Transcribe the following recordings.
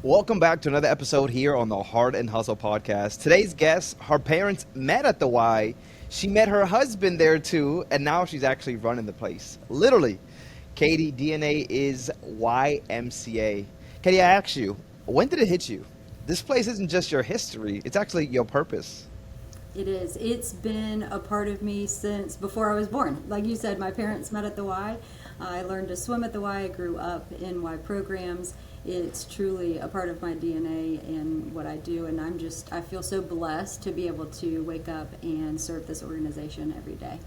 Welcome back to another episode here on the Hart and Hustle podcast. Today's guest, her parents met at the Y. She met her husband there too, and now she's actually running the place. Literally. Catie, DNA is YMCA. Catie, I asked you, when did it hit you? This place isn't just your history, it's actually your purpose. It is. It's been a part of me since before I was born. Like you said, my parents met at the Y. I learned to swim at the Y. I grew up in Y programs. It's truly a part of my DNA and what I do. And I feel so blessed to be able to wake up and serve this organization every day.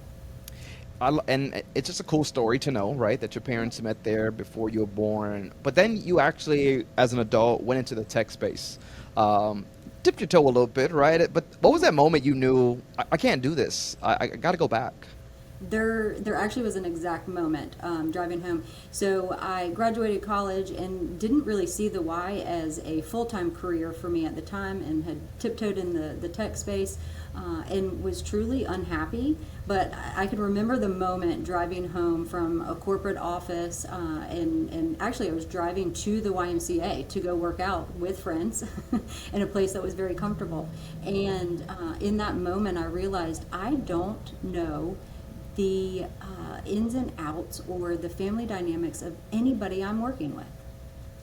And it's just a cool story to know, right? That your parents met there before you were born. But then you actually, as an adult, went into the tech space. Dipped your toe a little bit, right? But what was that moment you knew, I can't do this. I got to go back? There actually was an exact moment driving home. So I graduated college and didn't really see the Y as a full-time career for me at the time, and had tiptoed in the tech space and was truly unhappy. But I can remember the moment driving home from a corporate office, and actually I was driving to the YMCA to go work out with friends in a place that was very comfortable. And in that moment I realized I don't know the ins and outs or the family dynamics of anybody I'm working with.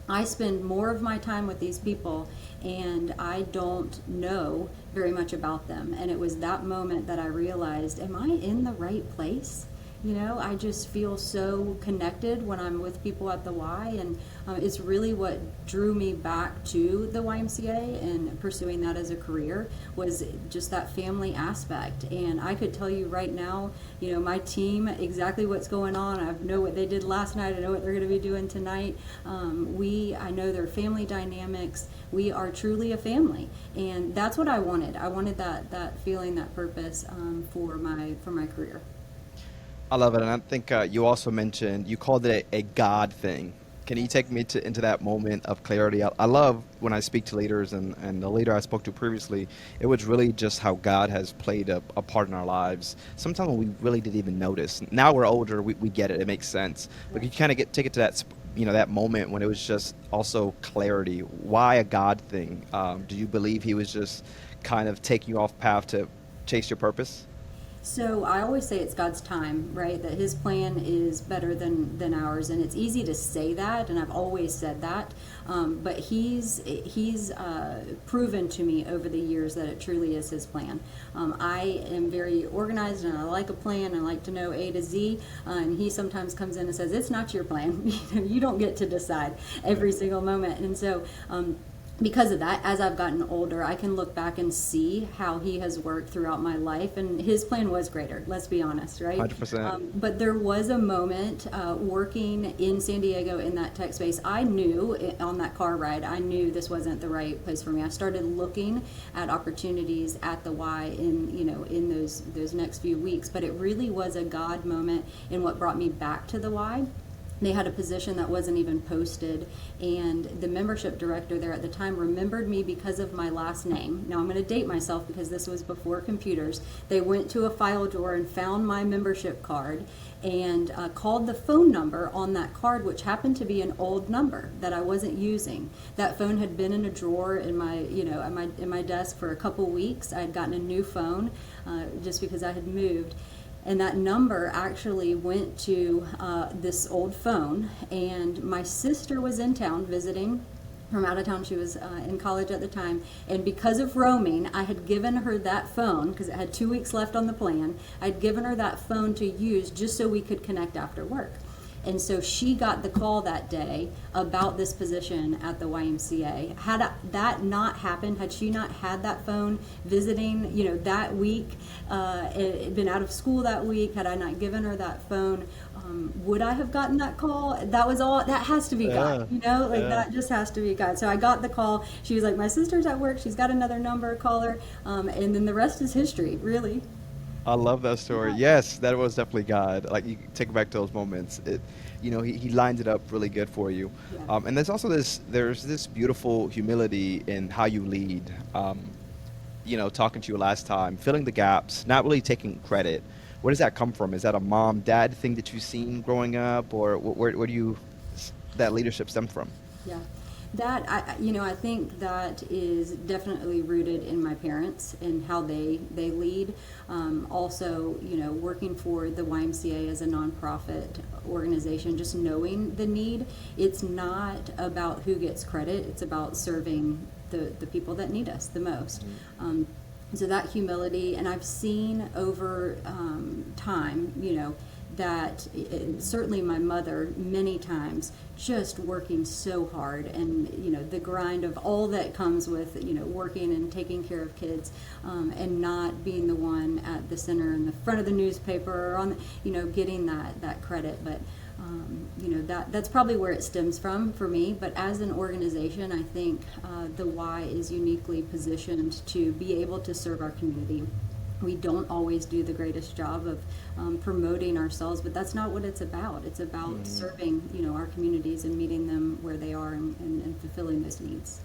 I spend more of my time with these people and I don't know very much about them. And it was that moment that I realized, am I in the right place? You know, I just feel so connected when I'm with people at the Y, and it's really what drew me back to the YMCA and pursuing that as a career was just that family aspect. And I could tell you right now, you know, my team, exactly what's going on. I know what they did last night. I know what they're going to be doing tonight. I know their family dynamics. We are truly a family, and that's what I wanted. I wanted that feeling, that purpose for my career. I love it. And I think you also mentioned, you called it a God thing. Can you take me into that moment of clarity? I love when I speak to leaders, and the leader I spoke to previously, it was really just how God has played a part in our lives. Sometimes we really didn't even notice. Now we're older, we get it, it makes sense. But you kind of take it to that, that moment when it was just also clarity. Why a God thing? Do you believe he was just kind of taking you off path to chase your purpose? So I always say it's God's time, right? That His plan is better than ours, and it's easy to say that, and I've always said that. But He's proven to me over the years that it truly is His plan. I am very organized, and I like a plan. I like to know A to Z. And He sometimes comes in and says, "It's not your plan. You don't get to decide every single moment." And so. Because of that, as I've gotten older, I can look back and see how he has worked throughout my life, and his plan was greater, let's be honest, right? 100%. But there was a moment working in San Diego in that tech space. I knew on that car ride, I knew this wasn't the right place for me. I started looking at opportunities at the Y in those next few weeks, but it really was a God moment in what brought me back to the Y. They had a position that wasn't even posted, and the membership director there at the time remembered me because of my last name. Now I'm going to date myself because this was before computers. They went to a file drawer and found my membership card and called the phone number on that card, which happened to be an old number that I wasn't using. That phone had been in a drawer in my in my desk for a couple weeks. I had gotten a new phone just because I had moved. And that number actually went to this old phone, and my sister was in town visiting from out of town. She was in college at the time, and because of roaming, I had given her that phone because it had 2 weeks left on the plan. I'd given her that phone to use just so we could connect after work. And so she got the call that day about this position at the YMCA. Had that not happened, had she not had that phone visiting, that week, been out of school that week, had I not given her that phone, would I have gotten that call? That was all. That has to be God, that just has to be God. So I got the call. She was like, "My sister's at work. She's got another number. Call her." And then the rest is history, really. I love that story. Yes, that was definitely God. Like you take back those moments. He lined it up really good for you. Yeah. And there's this beautiful humility in how you lead. Talking to you last time, filling the gaps, not really taking credit. Where does that come from? Is that a mom, dad thing that you've seen growing up, or where do that leadership stem from? Yeah. I think that is definitely rooted in my parents and how they lead. Also, working for the YMCA as a nonprofit organization, just knowing the need. It's not about who gets credit. It's about serving the people that need us the most. So that humility, and I've seen over time, that certainly my mother many times just working so hard, and the grind of all that comes with working and taking care of kids, and not being the one at the center in the front of the newspaper or on getting that credit. But that's probably where it stems from for me. But as an organization, I think the Y is uniquely positioned to be able to serve our community. We don't always do the greatest job of promoting ourselves, but that's not what it's about. It's about serving, our communities and meeting them where they are, and fulfilling those needs.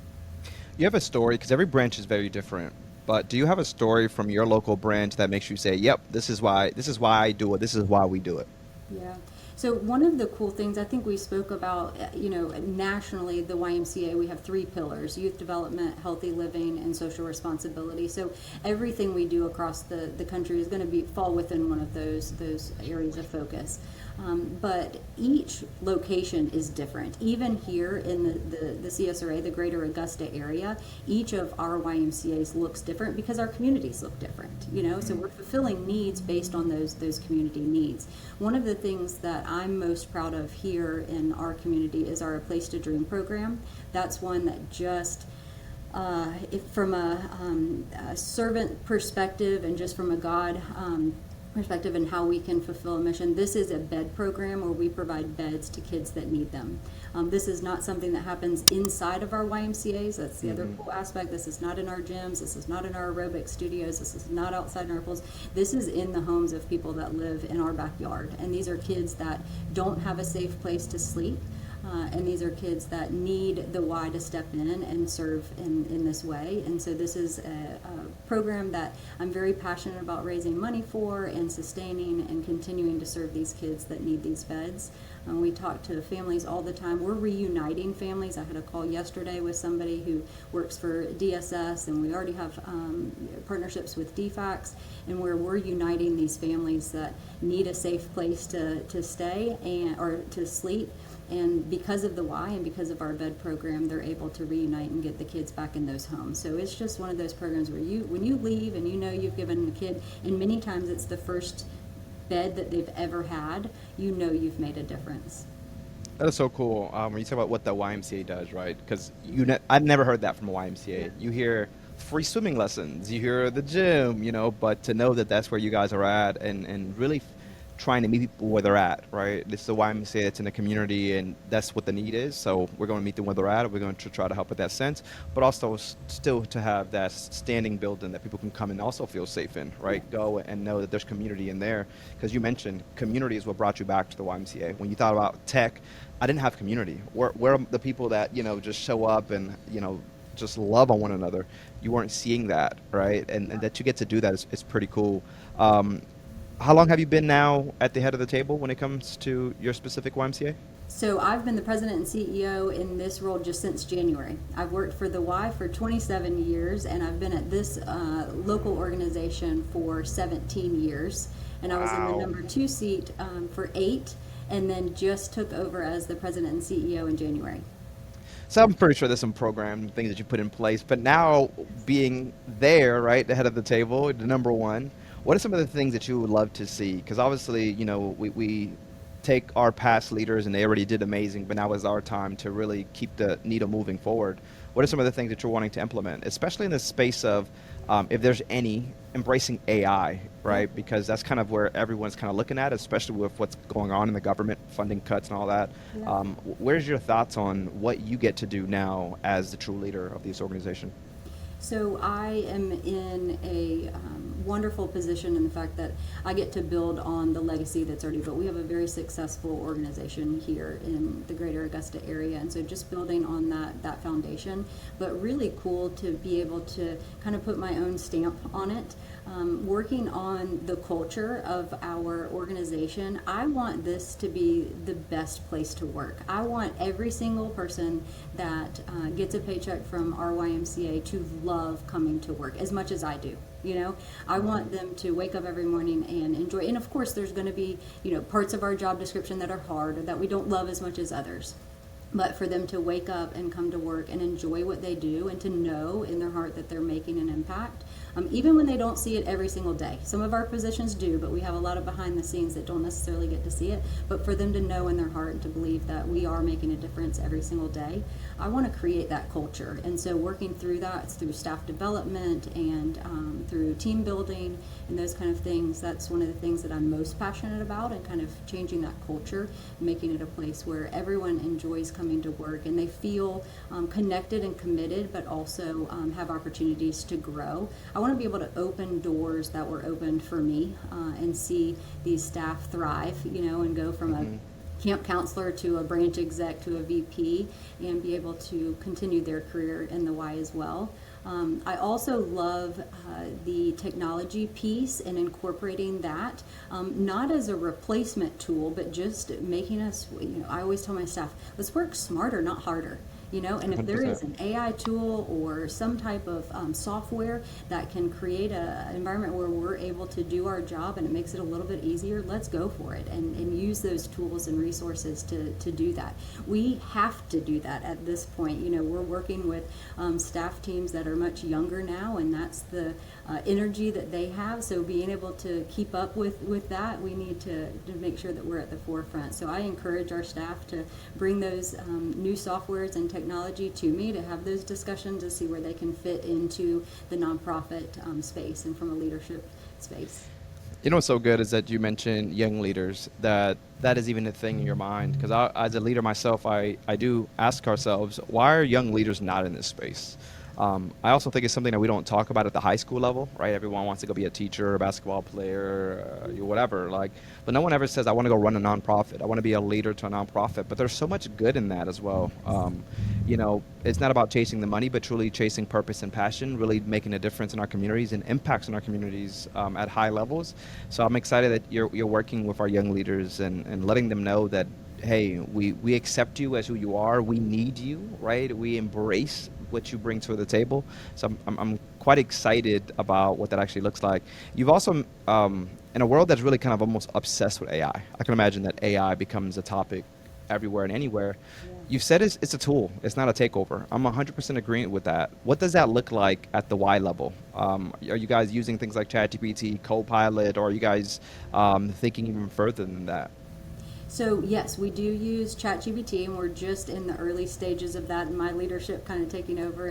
You have a story, because every branch is very different. But do you have a story from your local branch that makes you say, "Yep, this is why I do it. This is why we do it"? Yeah. So one of the cool things I think we spoke about, nationally, the YMCA, we have three pillars: youth development, healthy living, and social responsibility. So everything we do across the country is going to fall within one of those areas of focus. But each location is different. Even here in the CSRA, the greater Augusta area, each of our YMCAs looks different because our communities look different, so we're fulfilling needs based on those community needs. One of the things that I'm most proud of here in our community is our A Place to Dream program. That's one that just if from a servant perspective, and just from a God perspective and how we can fulfill a mission. This is a bed program where we provide beds to kids that need them. This is not something that happens inside of our YMCA's. That's the other cool aspect. This is not in our gyms. This is not in our aerobic studios. This is not outside in our pools. This is in the homes of people that live in our backyard. And these are kids that don't have a safe place to sleep. And these are kids that need the Y to step in and serve in this way. And so this is a program that I'm very passionate about raising money for and sustaining and continuing to serve these kids that need these beds. We talk to families all the time. We're reuniting families. I had a call yesterday with somebody who works for DSS, and we already have partnerships with DFACS, and where we're uniting these families that need a safe place to stay or to sleep. And because of the Y and because of our bed program, they're able to reunite and get the kids back in those homes. So it's just one of those programs where when you leave and you've given the kid, and many times it's the first bed that they've ever had, you've made a difference. That is so cool. When you talk about what the YMCA does, right? Because I've never heard that from a YMCA. Yeah. You hear free swimming lessons, you hear the gym, but to know that that's where you guys are at, and really trying to meet people where they're at, right? This is the YMCA that's in the community, and that's what the need is. So we're going to meet them where they're at. We're going to try to help with that sense, but also still to have that standing building that people can come and also feel safe in, right? Go and know that there's community in there. Because you mentioned community is what brought you back to the YMCA. When you thought about tech, I didn't have community. Where are the people that, just show up and, just love on one another? You weren't seeing that, right? And that you get to do that is pretty cool. How long have you been now at the head of the table when it comes to your specific YMCA? So I've been the president and CEO in this role just since January. I've worked for the Y for 27 years, and I've been at this local organization for 17 years. And I was in the Wow. number 2 seat for 8, and then just took over as the president and CEO in January. So I'm pretty sure there's some program things that you put in place, but now being there, right, the head of the table, the number one, what are some of the things that you would love to see? Because obviously, we take our past leaders and they already did amazing, but now is our time to really keep the needle moving forward. What are some of the things that you're wanting to implement, especially in the space of, if there's any, embracing AI, right? Because that's kind of where everyone's kind of looking at, especially with what's going on in the government, funding cuts and all that. Yeah. Where's your thoughts on what you get to do now as the true leader of this organization? So I am in a wonderful position in the fact that I get to build on the legacy that's already built. We have a very successful organization here in the greater Augusta area, and so just building on that foundation, but really cool to be able to kind of put my own stamp on it. Working on the culture of our organization, I want this to be the best place to work. I want every single person that gets a paycheck from our YMCA to love coming to work as much as I do. You know, I want them to wake up every morning and enjoy. And of course, there's going to be, parts of our job description that are hard or that we don't love as much as others. But for them to wake up and come to work and enjoy what they do and to know in their heart that they're making an impact, even when they don't see it every single day. Some of our positions do, but we have a lot of behind the scenes that don't necessarily get to see it. But for them to know in their heart and to believe that we are making a difference every single day, I want to create that culture. And so working through that through staff development and through team building and those kind of things, that's one of the things that I'm most passionate about, and kind of changing that culture, making it a place where everyone enjoys coming to work and they feel connected and committed, but also have opportunities to grow. I want to be able to open doors that were opened for me and see these staff thrive, and go from a camp counselor to a branch exec to a VP, and be able to continue their career in the Y as well. I also love the technology piece and incorporating that, not as a replacement tool, but just making us, I always tell my staff, let's work smarter, not harder. And if there is an AI tool or some type of software that can create an environment where we're able to do our job and it makes it a little bit easier, let's go for it and use those tools and resources to do that. We have to do that at this point. We're working with staff teams that are much younger now, and that's the energy that they have. So being able to keep up with that, we need to make sure that we're at the forefront. So I encourage our staff to bring those new softwares and technology to me, to have those discussions to see where they can fit into the nonprofit space and from a leadership space. What's so good is that you mentioned young leaders, that is even a thing in your mind. Because as a leader myself, I do ask ourselves, why are young leaders not in this space? I also think it's something that we don't talk about at the high school level, right? Everyone wants to go be a teacher, a basketball player, whatever. But no one ever says, I want to go run a nonprofit. I want to be a leader to a nonprofit. But there's so much good in that as well. It's not about chasing the money, but truly chasing purpose and passion, really making a difference in our communities and impacts in our communities at high levels. So I'm excited that you're working with our young leaders and letting them know that, hey, we accept you as who you are. We need you, right? We embrace what you bring to the table. So I'm quite excited about what that actually looks like. You've also, in a world that's really kind of almost obsessed with AI, I can imagine that AI becomes a topic everywhere and anywhere. Yeah. You've said it's a tool. It's not a takeover. I'm 100% agreeing with that. What does that look like at the Y level? Are you guys using things like ChatGPT, Copilot, or are you guys thinking even further than that? So yes, we do use ChatGPT, and we're just in the early stages of that, and my leadership kind of taking over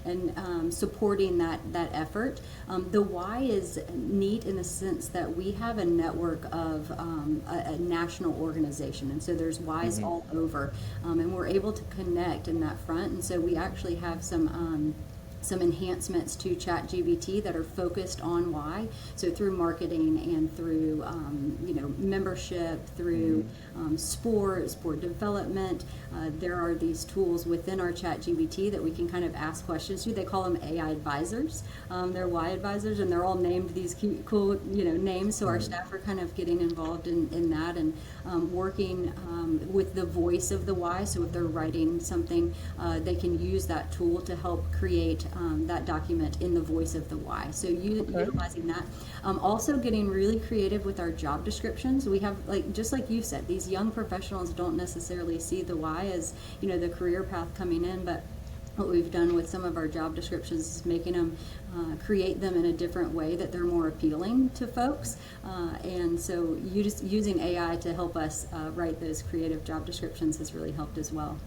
and supporting that effort. The Y is neat in the sense that we have a network of a national organization, and so there's Ys all over, and we're able to connect in that front. And so we actually have some enhancements to ChatGPT that are focused on Y. So through marketing and through membership, through sport development, there are these tools within our ChatGPT that we can kind of ask questions to. They call them AI advisors. They're Y advisors, and they're all named these cute, cool names. So our staff are kind of getting involved in that and working with the voice of the Y. So if they're writing something, they can use that tool to help create that document in the voice of the Y. So utilizing that. Also getting really creative with our job descriptions. We have, just like you said, these young professionals don't necessarily see the Y as, the career path coming in, but what we've done with some of our job descriptions is making them create them in a different way that they're more appealing to folks. And so using AI to help us write those creative job descriptions has really helped as well.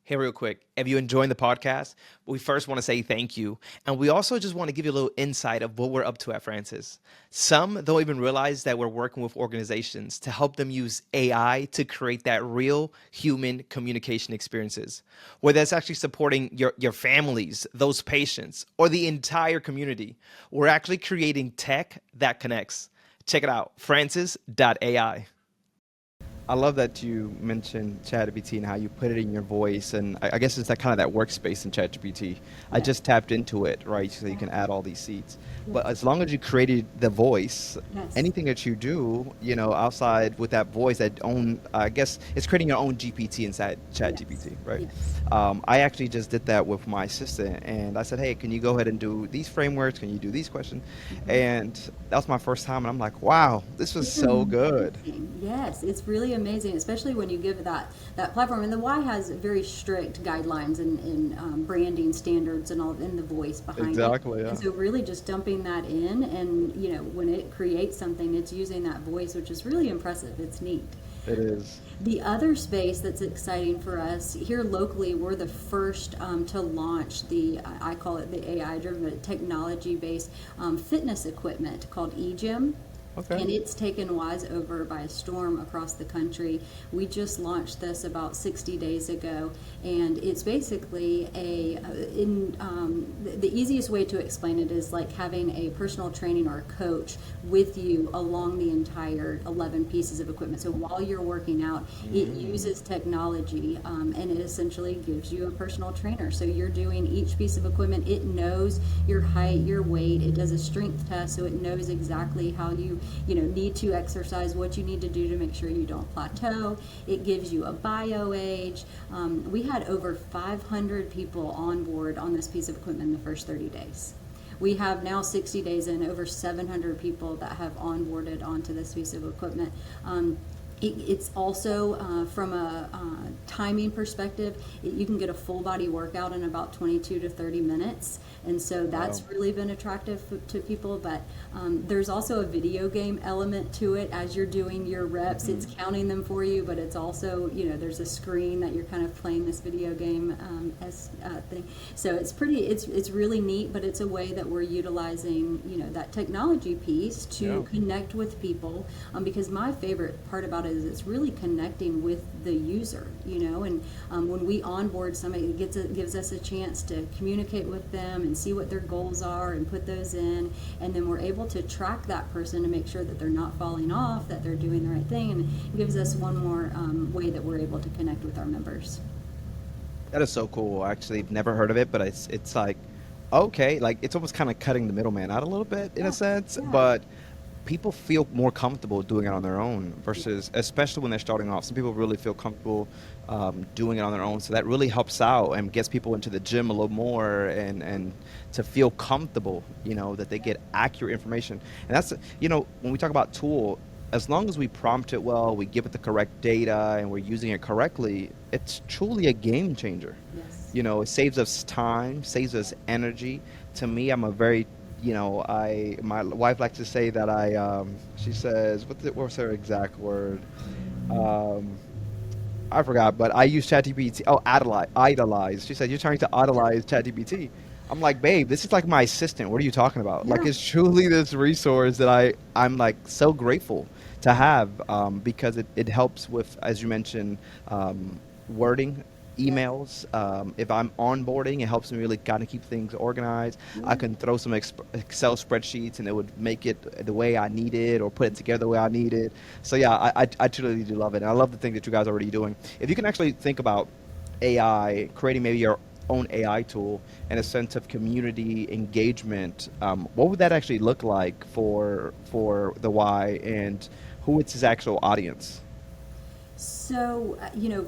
Hey, real quick, if you're enjoying the podcast, we first want to say thank you. And we also just want to give you a little insight of what we're up to at Francis. Some don't even realize that we're working with organizations to help them use AI to create that real human communication experiences, whether that's actually supporting your families, those patients, or the entire community. We're actually creating tech that connects. Check it out, francis.ai. I love that you mentioned ChatGPT and how you put it in your voice, and I guess it's that kind of that workspace in ChatGPT. I Yes. just tapped into it, right? So you can add all these seats. But Yes. as long as you created the voice, Yes. anything that you do, outside with that voice, that own, I guess it's creating your own GPT inside Yes. ChatGPT, right? Yes. I actually just did that with my assistant, and I said, "Hey, can you go ahead and do these frameworks? Can you do these questions?" Mhm. And that was my first time, and I'm like, "Wow, this was It's so good." amazing. Yes, it's really amazing, especially when you give that platform. And the Y has very strict guidelines and branding standards and all in the voice behind it. Exactly, And yeah. so, really, just dumping that in, and when it creates something, it's using that voice, which is really impressive. It's neat. It is. The other space that's exciting for us here locally, we're the first to launch I call it the AI driven technology based fitness equipment called eGym. Okay. And it's taken Wise over by a storm across the country. We just launched this about 60 days ago, and it's basically the easiest way to explain it is like having a personal training or a coach with you along the entire 11 pieces of equipment. So while you're working out, it uses technology, and it essentially gives you a personal trainer. So you're doing each piece of equipment. It knows your height, your weight. It does a strength test, so it knows exactly how you need to exercise, what you need to do to make sure you don't plateau. It gives you a bio age. We had over 500 people on board on this piece of equipment in the first 30 days. We have now 60 days in over 700 people that have onboarded onto this piece of equipment. It's also from a timing perspective, you can get a full body workout in about 22 to 30 minutes, and so that's Wow. really been attractive to people. But there's also a video game element to it. As you're doing your reps, it's counting them for you, but it's also, there's a screen that you're kind of playing this video game as thing. So it's really neat, but it's a way that we're utilizing that technology piece to Yeah. connect with people, because my favorite part about it is it's really connecting with the user, and when we onboard somebody, it gives us a chance to communicate with them and see what their goals are and put those in, and then we're able to track that person to make sure that they're not falling off, that they're doing the right thing, and it gives us one more way that we're able to connect with our members. That is so cool. I actually never heard of it, but it's like okay, like it's almost kind of cutting the middleman out a little bit in a Yeah, sense, yeah, but people feel more comfortable doing it on their own versus, especially when they're starting off. Some people really feel comfortable doing it on their own, so that really helps out and gets people into the gym a little more and to feel comfortable, that they get accurate information. And that's, when we talk about tool, as long as we prompt it well, we give it the correct data, and we're using it correctly, it's truly a game changer. yes. It saves us time, saves us energy. To me, I'm a very, my wife likes to say that she says, what's her exact word? Um, I forgot, but I use ChatGPT. Oh, idolize. She said, "You're trying to idolize ChatGPT." I'm like, babe, this is like my assistant. What are you talking about? Like, Yeah. it's truly this resource that I'm like so grateful to have, because it helps with, as you mentioned, wording Yes. emails. If I'm onboarding, it helps me really kind of keep things organized. I Yeah. can throw some Excel spreadsheets, and it would make it the way I need it, or put it together the way I need it. So yeah, I truly do love it, and I love the thing that you guys are already doing. If you can actually think about AI, creating maybe your own AI tool and a sense of community engagement, what would that actually look like for the Y, and who is his actual audience? So,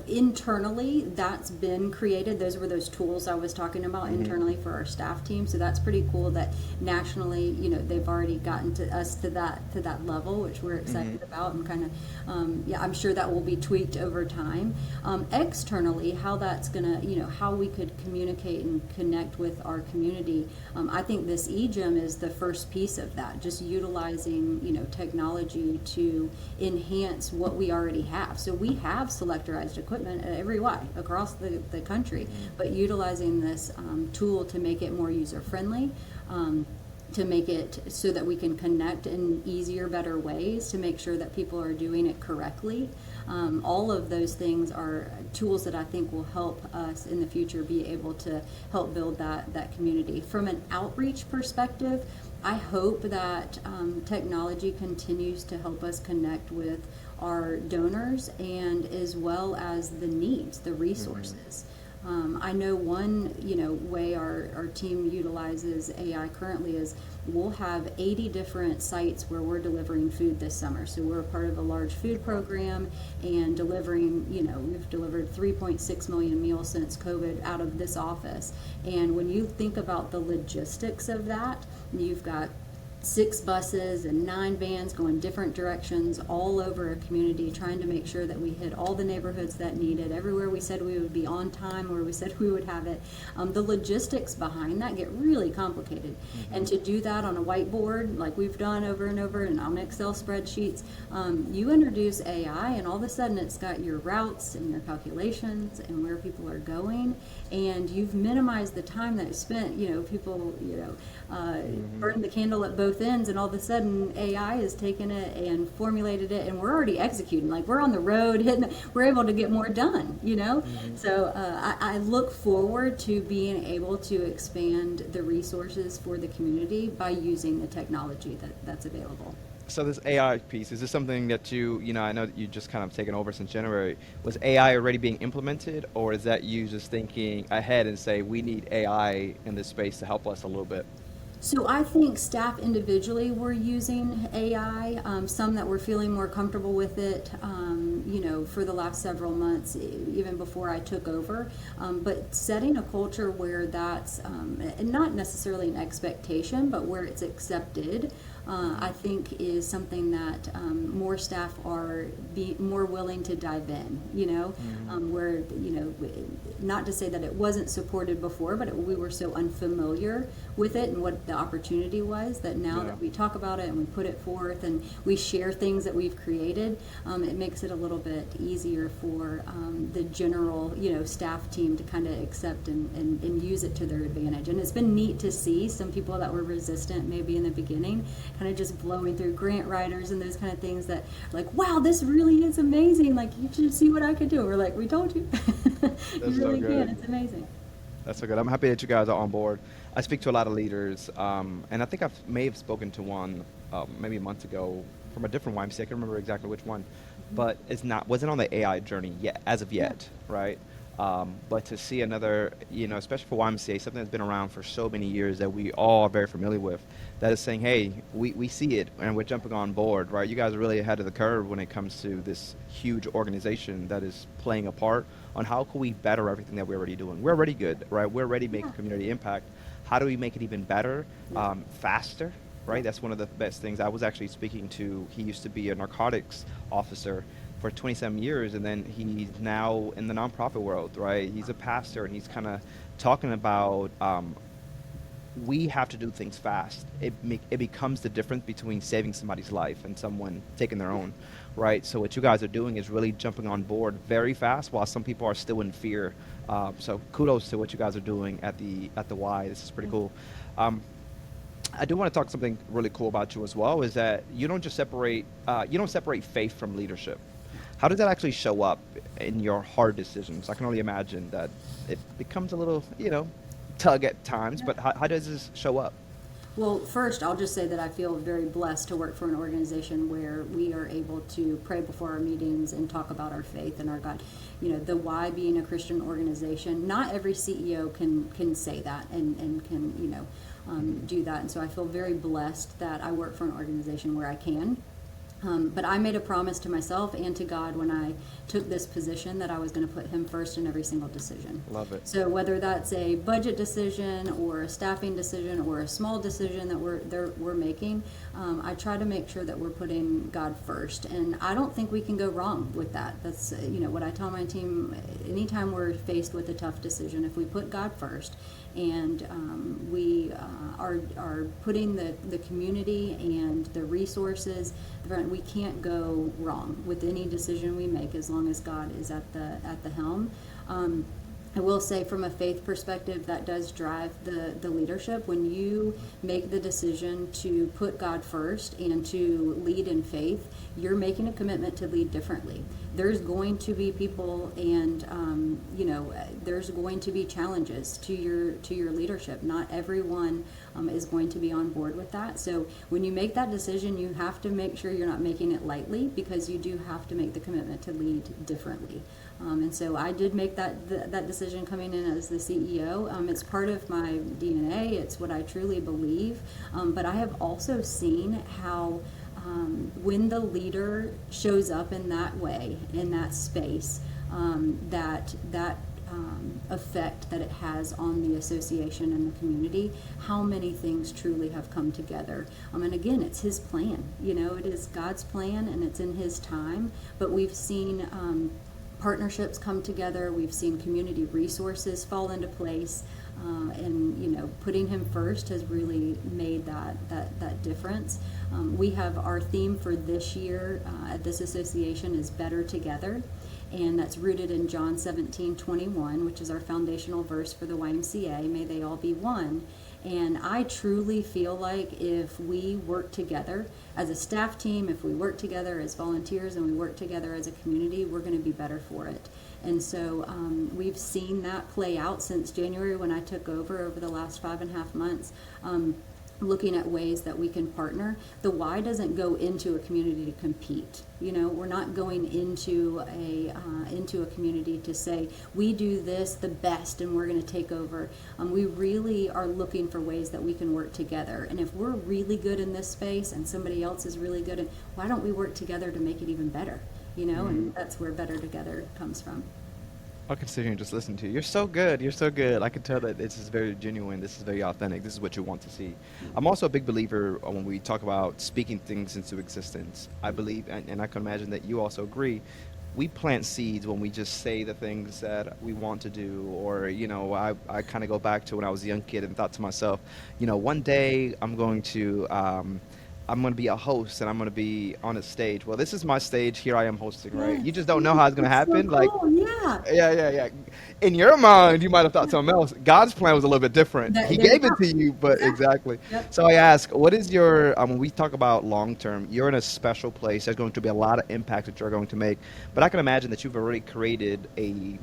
internally, that's been created. Those were those tools I was talking about Hmm. internally for our staff team. So that's pretty cool that nationally, they've already gotten to us to that level, which we're Hmm. excited about, and kind of, yeah, I'm sure that will be tweaked over time. Externally, how that's gonna, how we could communicate and connect with our community. I think this eGym is the first piece of that. Just utilizing, technology to enhance what we already have. So we have selectorized equipment at every Y across the country, but utilizing this tool to make it more user-friendly, to make it so that we can connect in easier, better ways to make sure that people are doing it correctly. All of those things are tools that I think will help us in the future be able to help build that community. From an outreach perspective, I hope that technology continues to help us connect with our donors and as well as the needs, the resources. I know one, way our team utilizes AI currently is we'll have 80 different sites where we're delivering food this summer. So we're a part of a large food program and delivering, we've delivered 3.6 million meals since COVID out of this office. And when you think about the logistics of that, you've got 6 buses and 9 vans going different directions all over a community, trying to make sure that we hit all the neighborhoods that need it, everywhere we said we would be on time, where we said we would have it. The logistics behind that get really complicated. And to do that on a whiteboard, like we've done over and over and on Excel spreadsheets, you introduce AI and all of a sudden it's got your routes and your calculations and where people are going, and you've minimized the time that is spent, people, burn the candle at both ends, and all of a sudden AI has taken it and formulated it, and we're already executing. Like we're on the road, we're able to get more done. So I look forward to being able to expand the resources for the community by using the technology that's available. So this AI piece, is this something that I know that you just kind of taken over since January. Was AI already being implemented, or is that you just thinking ahead and say, we need AI in this space to help us a little bit? So I think staff individually were using AI, some that were feeling more comfortable with it, for the last several months, even before I took over. But setting a culture where that's not necessarily an expectation, but where it's accepted, I think is something that more staff are more willing to dive in, where, not to say that it wasn't supported before, but we were so unfamiliar with it and what the opportunity was, that now that we talk about it and we put it forth and we share things that we've created, it makes it a little bit easier for the general, staff team to kind of accept and use it to their advantage. And it's been neat to see some people that were resistant maybe in the beginning kind of just blowing through grant writers and those kind of things that like, wow, this really is amazing. Like, you should see what I could do. We're like, we told you. You really can. It's amazing. That's so good. I'm happy that you guys are on board. I speak to a lot of leaders, and I think I may have spoken to one maybe a month ago from a different YMCA. I can't remember exactly which one, but wasn't on the AI journey yet, as of yet, right? But to see another, especially for YMCA, something that's been around for so many years that we all are very familiar with, that is saying, hey, we see it and we're jumping on board, right? You guys are really ahead of the curve when it comes to this huge organization that is playing a part on how can we better everything that we're already doing. We're already good, right? We're already making community impact. How do we make it even better, faster, right? That's one of the best things. I was actually speaking to, he used to be a narcotics officer for 27 years, and then he's now in the nonprofit world, right? He's a pastor, and he's kind of talking about we have to do things fast. It becomes the difference between saving somebody's life and someone taking their own, right? So what you guys are doing is really jumping on board very fast, while some people are still in fear. So kudos to what you guys are doing at the Y. This is pretty cool. I do want to talk something really cool about you as well, is that you don't separate faith from leadership. How does that actually show up in your hard decisions? I can only imagine that it becomes a little, tug at times, but how does this show up? Well, first, I'll just say that I feel very blessed to work for an organization where we are able to pray before our meetings and talk about our faith and our God. The Y being a Christian organization, not every CEO can say that and can, do that. And so I feel very blessed that I work for an organization where I can. But I made a promise to myself and to God when I took this position that I was going to put him first in every single decision. Love it. So whether that's a budget decision or a staffing decision or a small decision that we're making, I try to make sure that we're putting God first. And I don't think we can go wrong with that. That's what I tell my team anytime we're faced with a tough decision. If we put God first and we are putting the community and the resources, we can't go wrong with any decision we make as long as God is at the helm. I will say, from a faith perspective, that does drive the leadership. When you make the decision to put God first and to lead in faith, you're making a commitment to lead differently. There's going to be people, and there's going to be challenges to your leadership. Not everyone is going to be on board with that. So when you make that decision, you have to make sure you're not making it lightly, because you do have to make the commitment to lead differently. And so I did make that decision coming in as the CEO. It's part of my DNA. It's what I truly believe. But I have also seen how when the leader shows up in that way, in that space, that effect that it has on the association and the community, how many things truly have come together. And again, it's his plan. It is God's plan, and it's in his time. But we've seen partnerships come together. We've seen community resources fall into place, and putting him first has really made that difference. We have our theme for this year at this association is Better Together, and that's rooted in John 17:21, which is our foundational verse for the YMCA. May they all be one. And I truly feel like if we work together as a staff team, if we work together as volunteers, and we work together as a community, we're going to be better for it. And so we've seen that play out since January, when I took over the last 5.5 months. Looking at ways that we can partner. The Y doesn't go into a community to compete. We're not going into a community to say we do this the best and we're going to take over. We really are looking for ways that we can work together. And if we're really good in this space and somebody else is really good, why don't we work together to make it even better? And that's where Better Together comes from. I'll consider just listening to you. You're so good. You're so good. I can tell that this is very genuine. This is very authentic. This is what you want to see. I'm also a big believer when we talk about speaking things into existence. I believe, and I can imagine that you also agree, we plant seeds when we just say the things that we want to do. Or, I kind of go back to when I was a young kid and thought to myself, one day I'm going to be a host, and I'm going to be on a stage. Well, this is my stage. Here I am hosting, right? You Yes. just don't know how it's going to That's so happen. Like, cool. Yeah. yeah. In your mind, you might have thought something else. God's plan was a little bit different. He There you gave go. it to you, but Exactly. exactly. Yep. So I ask, what is your, when we talk about long term, you're in a special place. There's going to be a lot of impact that you're going to make. But I can imagine that you've already created a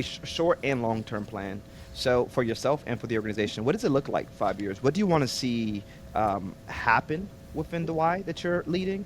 short and long term plan. So for yourself and for the organization, what does it look like 5 years? What do you want to see happen within the Y that you're leading,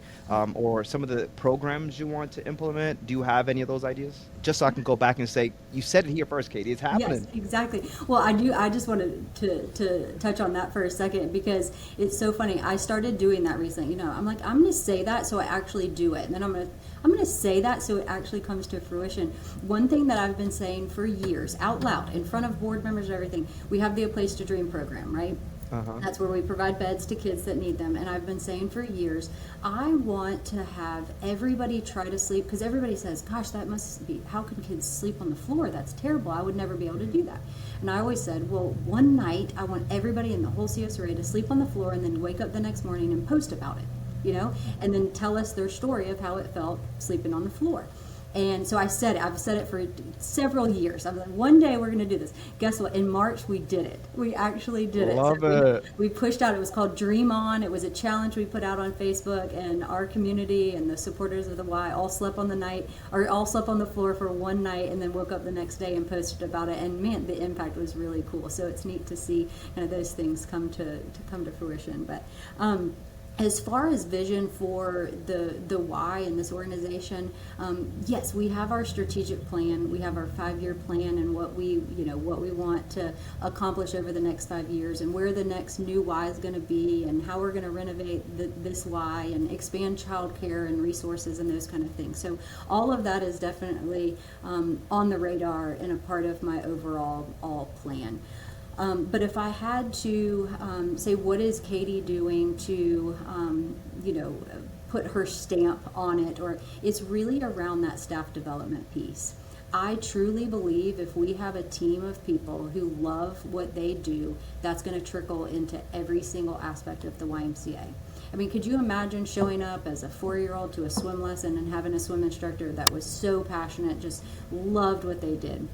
or some of the programs you want to implement? Do you have any of those ideas? Just so I can go back and say, you said it here first, Catie. It's happening. Yes, exactly. Well, I do. I just wanted to touch on that for a second, because it's so funny. I started doing that recently. I'm like, I'm going to say that so I actually do it, and then I'm going to say that so it actually comes to fruition. One thing that I've been saying for years, out loud, in front of board members and everything, we have the A Place to Dream program, right? That's where we provide beds to kids that need them. And I've been saying for years, I want to have everybody try to sleep, because everybody says, gosh, that must be, how can kids sleep on the floor? That's terrible. I would never be able to do that. And I always said, well, one night I want everybody in the whole CSRA to sleep on the floor and then wake up the next morning and post about it, and then tell us their story of how it felt sleeping on the floor. And so I've said it for several years. I'm like, one day we're going to do this. Guess what? In March, we did it. We actually did it. Love So it. we pushed out. It was called Dream On. It was a challenge we put out on Facebook, and our community and the supporters of the Y all slept on the floor for one night, and then woke up the next day and posted about it. And man, the impact was really cool. So it's neat to see kind of those things come to fruition. But as far as vision for the Y in this organization, yes, we have our strategic plan. We have our 5-year plan, and what we want to accomplish over the next 5 years, and where the next new Y is going to be, and how we're going to renovate this Y and expand childcare and resources and those kind of things. So all of that is definitely on the radar and a part of my overall plan. But if I had to say, what is Catie doing to, put her stamp on it, or it's really around that staff development piece. I truly believe if we have a team of people who love what they do, that's going to trickle into every single aspect of the YMCA. I mean, could you imagine showing up as a 4-year-old to a swim lesson and having a swim instructor that was so passionate, just loved what they did?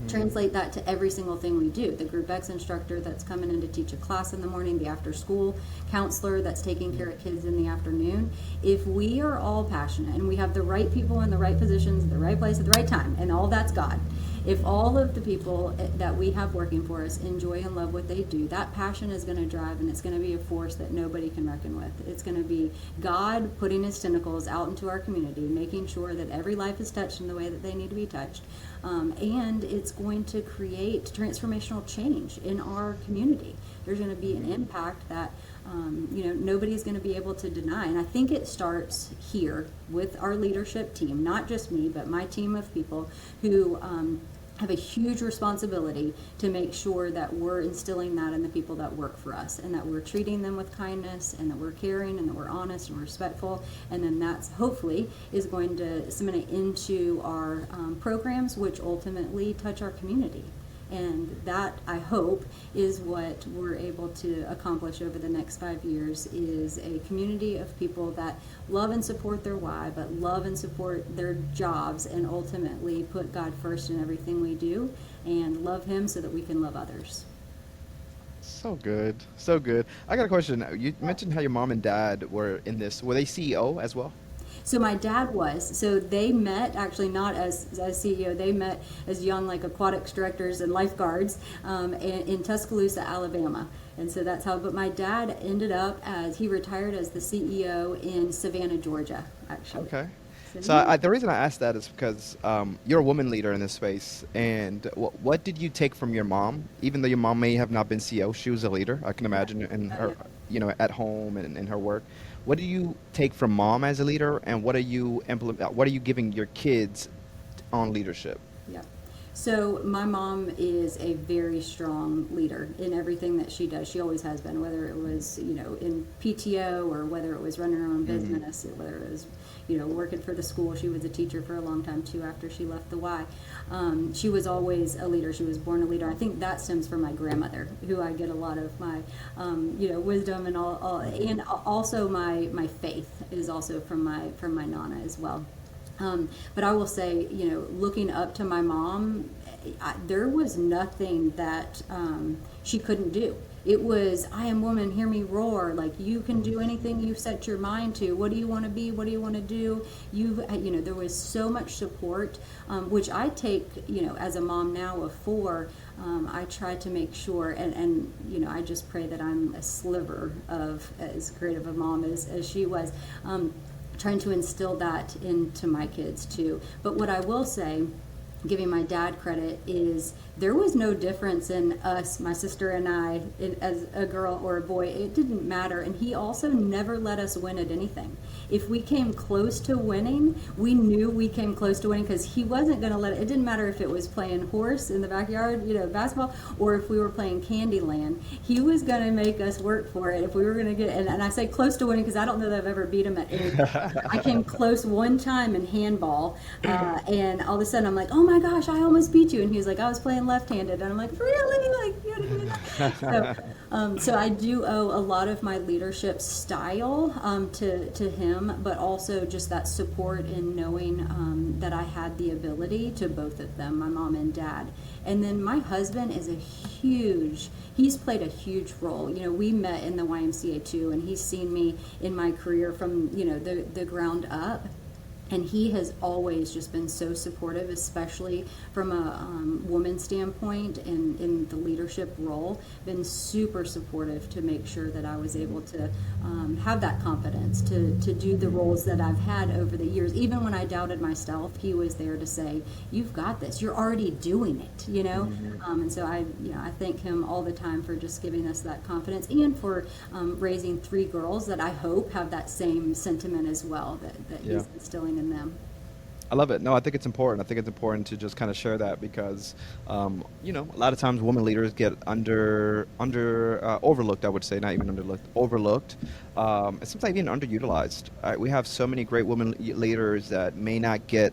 Translate that to every single thing we do. The Group X instructor that's coming in to teach a class in the morning, the after school counselor that's taking care of kids in the afternoon. If we are all passionate and we have the right people in the right positions, at the right place at the right time, and all that's God, if all of the people that we have working for us enjoy and love what they do, that passion is going to drive, and it's going to be a force that nobody can reckon with. It's going to be God putting his tentacles out into our community, making sure that every life is touched in the way that they need to be touched. And it's going to create transformational change in our community. There's going to be an impact that nobody's going to be able to deny. And I think it starts here with our leadership team, not just me, but my team of people who have a huge responsibility to make sure that we're instilling that in the people that work for us, and that we're treating them with kindness, and that we're caring, and that we're honest and respectful. And then that's hopefully is going to disseminate into our programs, which ultimately touch our community. And that, I hope, is what we're able to accomplish over the next 5 years, is a community of people that love and support their why, but love and support their jobs, and ultimately put God first in everything we do, and love him so that we can love others. So good, so good. I got a question. You mentioned how your mom and dad were in this. Were they CEO as well? So my dad was. So they met actually not as CEO. They met as young like aquatics directors and lifeguards in Tuscaloosa, Alabama. And so that's how. But my dad ended up as he retired as the CEO in Savannah, Georgia, actually. Okay. So So yeah. the reason I asked that is because you're a woman leader in this space, and what did you take from your mom? Even though your mom may have not been CEO, she was a leader. I can imagine in Yeah. her, at home and in her work. What do you take from mom as a leader, and what are you implement? What are you giving your kids on leadership? Yeah. So my mom is a very strong leader in everything that she does. She always has been, whether it was, in PTO, or whether it was running her own business, or whether it was, working for the school. She was a teacher for a long time too after she left the Y. She was always a leader. She was born a leader. I think that stems from my grandmother, who I get a lot of my, wisdom and all, and also my faith is also from my nana as well. But I will say, looking up to my mom, there was nothing that she couldn't do. It was, I am woman, hear me roar. Like, you can do anything you set your mind to. What do you want to be? What do you want to do? There was so much support, which I take, as a mom now of 4. I try to make sure, and I just pray that I'm a sliver of as great of a mom as she was. Trying to instill that into my kids too. But what I will say, giving my dad credit, is there was no difference in us, my sister and I, as a girl or a boy. It didn't matter. And he also never let us win at anything. If we came close to winning, we knew we came close to winning, because he wasn't going to let it didn't matter if it was playing horse in the backyard, basketball, or if we were playing Candyland. He was going to make us work for it if we were going to get, and I say close to winning because I don't know that I've ever beat him at anything. I came close one time in handball, and all of a sudden I'm like, oh my gosh, I almost beat you. And he was like, I was playing left-handed. And I'm like, really? Like, you had to do that? So I do owe a lot of my leadership style to him, but also just that support in knowing that I had the ability to both of them, my mom and dad. And then my husband is he's played a huge role. We met in the YMCA too, and he's seen me in my career from, the ground up. And he has always just been so supportive, especially from a woman standpoint and in the leadership role, been super supportive to make sure that I was able to have that confidence to do the roles that I've had over the years. Even when I doubted myself, he was there to say, you've got this, you're already doing it, And so I thank him all the time for just giving us that confidence, and for raising 3 girls that I hope have that same sentiment as well, that Yeah. he's instilling in them. I love it. No, I think it's important. I think it's important to just kind of share that because, a lot of times women leaders get overlooked. I would say, not even overlooked, and sometimes even underutilized. We have so many great women leaders that may not get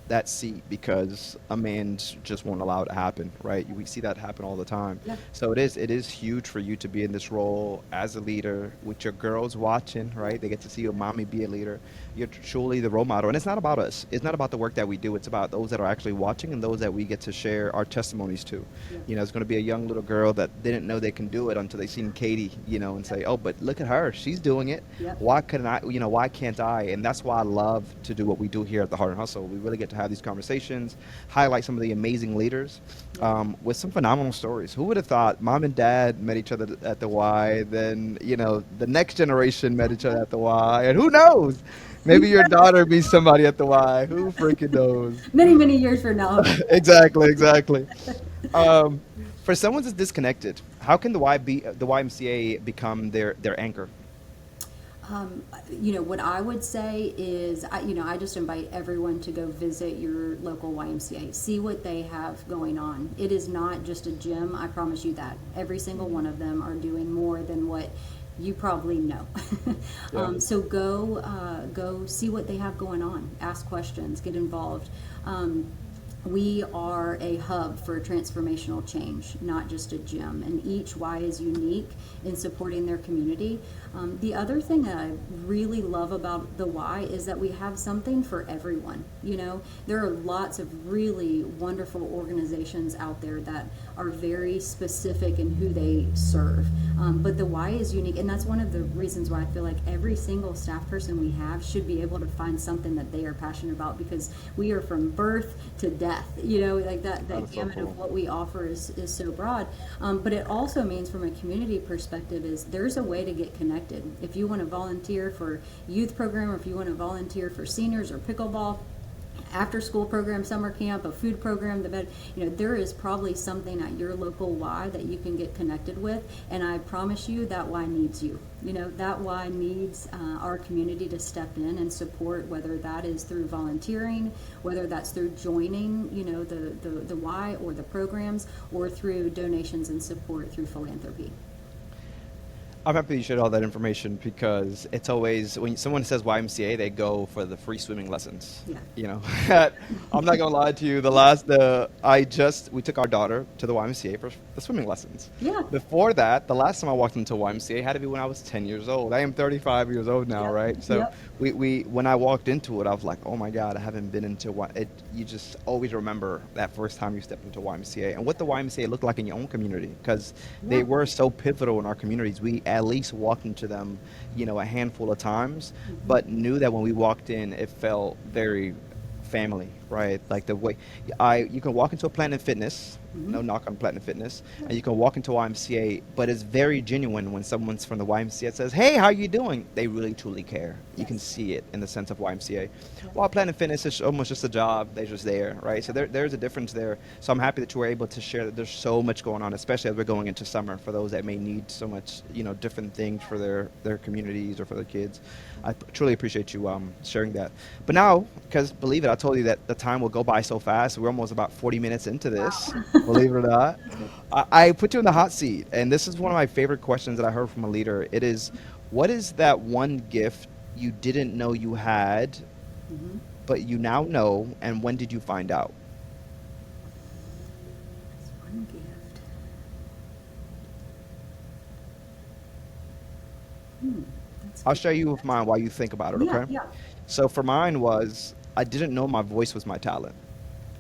that seat because a man just won't allow it to happen, right? We see that happen all the time. Yeah. So it is huge for you to be in this role as a leader with your girls watching, right? They get to see your mommy be a leader. You're truly the role model, and it's not about us. It's not about the work that we do. It's about those that are actually watching and those that we get to share our testimonies to. Yeah. It's going to be a young little girl that didn't know they can do it until they seen Catie, and say, "Oh, but look at her. She's doing it. Yep. Why couldn't I? Why can't I?" And that's why I love to do what we do here at the Heart and Hustle. We really get to have these conversations, highlight some of the amazing leaders with some phenomenal stories. Who would have thought mom and dad met each other at the Y, then, the next generation met each other at the Y, and who knows? Maybe your daughter meets somebody at the Y. Who freaking knows? Many, many years from now. Exactly, exactly. Um, for someone that's disconnected, how can the YMCA become their anchor? What I would say is, I just invite everyone to go visit your local YMCA, see what they have going on. It is not just a gym, I promise you that. Every single one of them are doing more than what you probably know. Yeah. So go see what they have going on. Ask questions, get involved. We are a hub for transformational change, not just a gym, and each Y is unique in supporting their community. The other thing that I really love about the Y is that we have something for everyone. There are lots of really wonderful organizations out there that are very specific in who they serve, but the Y is unique, and that's one of the reasons why I feel like every single staff person we have should be able to find something that they are passionate about, because we are from birth to death. Like that That's so gamut cool. of what we offer is so broad. But it also means, from a community perspective, is there's a way to get connected. If you want to volunteer for youth program, or if you want to volunteer for seniors or pickleball, after school program, summer camp, a food program, there is probably something at your local Y that you can get connected with, and I promise you that Y needs you. That Y needs our community to step in and support, whether that is through volunteering, whether that's through joining, the Y or the programs, or through donations and support through philanthropy. I'm happy you shared all that information because it's always when someone says YMCA, they go for the free swimming lessons. Yeah. I'm not gonna lie to you. We took our daughter to the YMCA for the swimming lessons. Yeah. Before that, the last time I walked into YMCA had to be when I was 10 years old. I am 35 years old now, Yep. right? So Yep. we when I walked into it, I was like, oh my God, I haven't been into it. You just always remember that first time you stepped into YMCA and what the YMCA looked like in your own community, because they Yeah. were so pivotal in our communities. We at least walked into them, a handful of times, but knew that when we walked in, it felt very family, right? Like the way you can walk into a Planet Fitness, no knock on Planet Fitness, and you can walk into YMCA, but it's very genuine when someone's from the YMCA says, "Hey, how you doing?" They really truly care. You can Yes. see it in the sense of YMCA. While Planet Fitness is almost just a job, they're just there, right? So there's a difference there. So I'm happy that you were able to share that there's so much going on, especially as we're going into summer for those that may need so much, different things for their communities or for their kids. I truly appreciate you sharing that. But now, because believe it, I told you that the time will go by so fast. We're almost about 40 minutes into this, believe it or not. I put you in the hot seat, and this is one of my favorite questions that I heard from a leader. It is, what is that one gift you didn't know you had, Mhm. but you now know, and when did you find out? That's one gift. That's I'll good. share you with mine while you think about it, Yeah, okay? yeah, So for mine was, I didn't know my voice was my talent.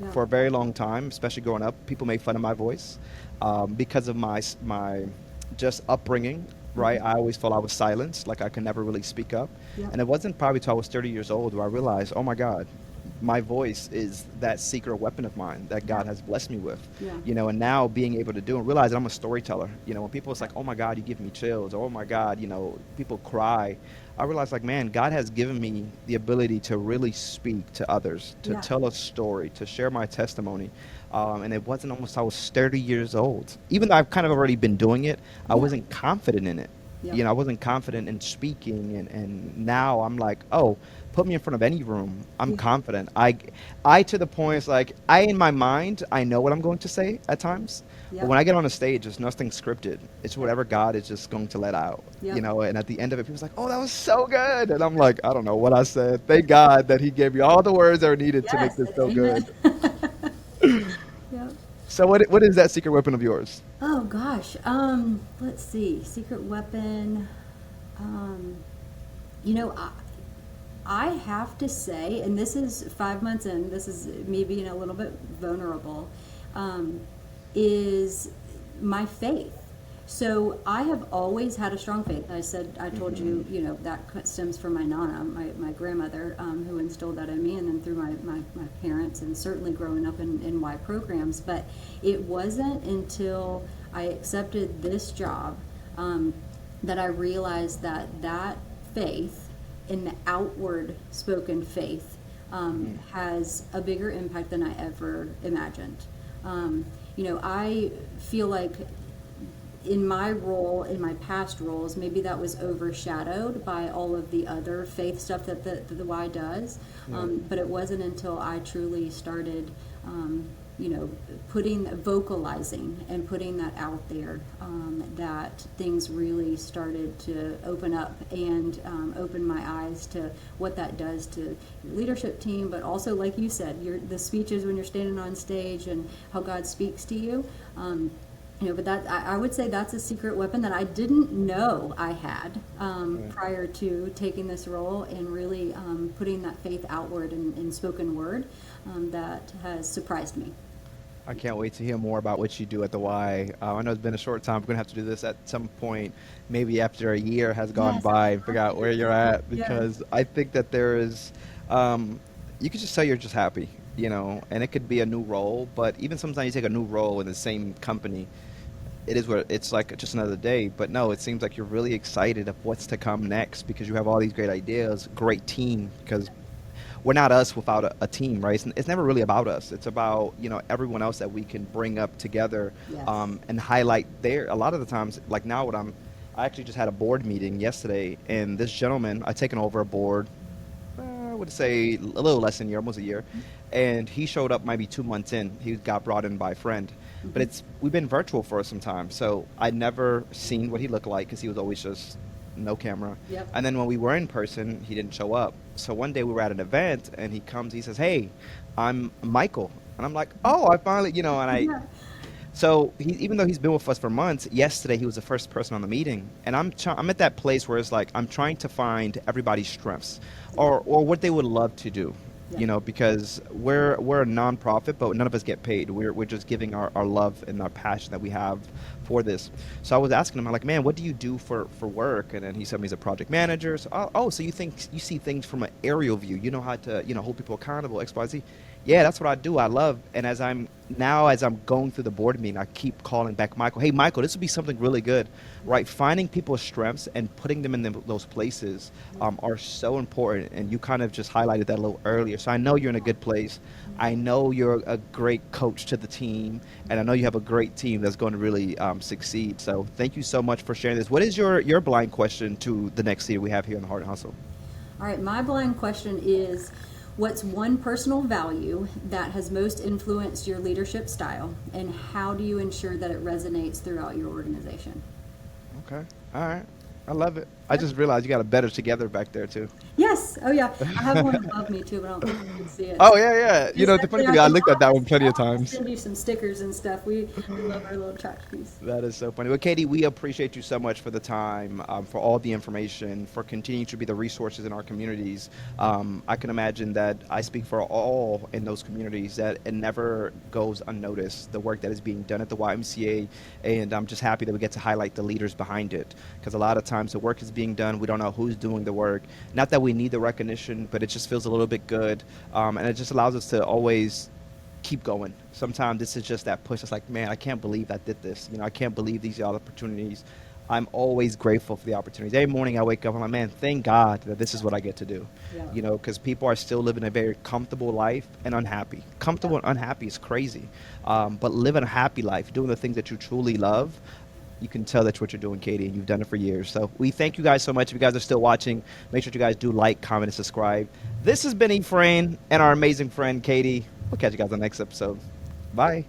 yeah. For a very long time, especially growing up, people made fun of my voice because of my just upbringing. Right, I always felt I was silenced, like I could never really speak up, Yeah. and it wasn't probably till I was 30 years old where I realized, oh my God, my voice is that secret weapon of mine that God has blessed me with. Yeah. And now being able to do and realize that I'm a storyteller. When people it's like, oh my God, you give me chills, or oh my God, people cry. I realized, like, man, God has given me the ability to really speak to others, to Yeah. tell a story, to share my testimony. And it wasn't almost I was 30 years old. Even though I've kind of already been doing it, I Yeah. wasn't confident in it. Yep. You know, I wasn't confident in speaking, and now I'm like, oh, put me in front of any room, I'm Yeah. confident. I to the point it's like I in my mind I know what I'm going to say at times, but Yep. when I get on a stage, it's nothing scripted. It's Yep. whatever God is just going to let out, you Yep. know. And at the end of it, people's like, oh, that was so good, and I'm like, I don't know what I said. Thank God that He gave me all the words that are needed to make Yes. this so Amen. good. Yep. So what is that secret weapon of yours? Oh gosh. Let's see. Secret weapon. Um, you know, I have to say, and this is 5 months in, this is me being a little bit vulnerable, um, is my faith. So I have always had a strong faith. I said, I told Hmm. you, that stems from my nana, my grandmother, who instilled that in me, and then through my parents, and certainly growing up in Y programs. But it wasn't until I accepted this job um, that I realized that faith in the outward spoken faith has a bigger impact than I ever imagined. I feel like in my role, in my past roles, maybe that was overshadowed by all of the other faith stuff that the Y does. Yeah. But it wasn't until I truly started, um, vocalizing and putting that out there, that things really started to open up and open my eyes to what that does to your leadership team, but also, like you said, the speeches when you're standing on stage and how God speaks to you. But that I would say that's a secret weapon that I didn't know I had Right. prior to taking this role and really putting that faith outward in spoken word, that has surprised me. I can't wait to hear more about what you do at the Y. I know it's been a short time. We're gonna have to do this at some point, maybe after a year has gone Yes, I by, would and figure love out where to. you're at Yes. because I think that there is, um, you could just tell you're just happy, you know, and it could be a new role, but even sometimes you take a new role in the same company, it is what it's like just another day. But no, it seems like you're really excited of what's to come next because you have all these great ideas, great team. Because we're not us without a team, right? It's never really about us. It's about everyone else that we can bring up together, Yes. and highlight their. A lot of the times, like now, I actually just had a board meeting yesterday, and this gentleman, I taken over a board. I would say a little less than a year, almost a year, and he showed up maybe 2 months in. He got brought in by a friend, but Hmm. it's we've been virtual for some time, so I'd never seen what he looked like because he was always just no camera. Yep. And then when we were in person, he didn't show up. So one day we were at an event, and he comes. He says, "Hey, I'm Michael," and I'm like, "Oh, I finally," and I Yeah. so even though he's been with us for months, yesterday he was the first person on the meeting, and I'm at that place where it's like I'm trying to find everybody's strengths, Yep. or what they would love to do, Yep. because we're a nonprofit, but none of us get paid. We're just giving our love and our passion that we have for this. So I was asking him, I'm like, man, what do you do for work? And then he said he's a project manager. So so you see things from an aerial view. You know how to hold people accountable, X, Y, Z. Yeah, that's what I do. I love, and as I'm going through the board meeting, I keep calling back Michael. Hey, Michael, this would be something really good, right? Finding people's strengths and putting them in those places are so important. And you kind of just highlighted that a little earlier. So I know you're in a good place. I know you're a great coach to the team, and I know you have a great team that's going to really succeed. So thank you so much for sharing this. What is your blind question to the next leader we have here in the Heart and Hustle? All right, my blind question is, what's one personal value that has most influenced your leadership style, and how do you ensure that it resonates throughout your organization? Okay. All right. I love it. I just realized you got a better together back there too. Yes. Oh, yeah. I have one above me too, but I don't think you can see it. Oh yeah, yeah. The funny Essentially, thing, I looked at that one plenty of I'll times. send you some stickers and stuff. We love our little track piece. That is so funny. Well, Katie, we appreciate you so much for the time, for all the information, for continuing to be the resources in our communities. I can imagine that I speak for all in those communities that it never goes unnoticed, the work that is being done at the YMCA. And I'm just happy that we get to highlight the leaders behind it. Because a lot of times the work is being done, we don't know who's doing the work. Not that we need the recognition, but it just feels a little bit good. And it just allows us to always keep going. Sometimes this is just that push. It's like, man, I can't believe I did this. I can't believe these are all opportunities. I'm always grateful for the opportunities. Every morning I wake up, I'm like, man, thank God that this is what I get to do. Yeah. Because people are still living a very comfortable life and unhappy. Comfortable and unhappy is crazy. But living a happy life, doing the things that you truly love, You can tell that's what you're doing, Catie, and you've done it for years. So we thank you guys so much. If you guys are still watching, make sure you guys do like, comment, and subscribe. This has been Efrain and our amazing friend Catie. We'll catch you guys on the next episode. Bye.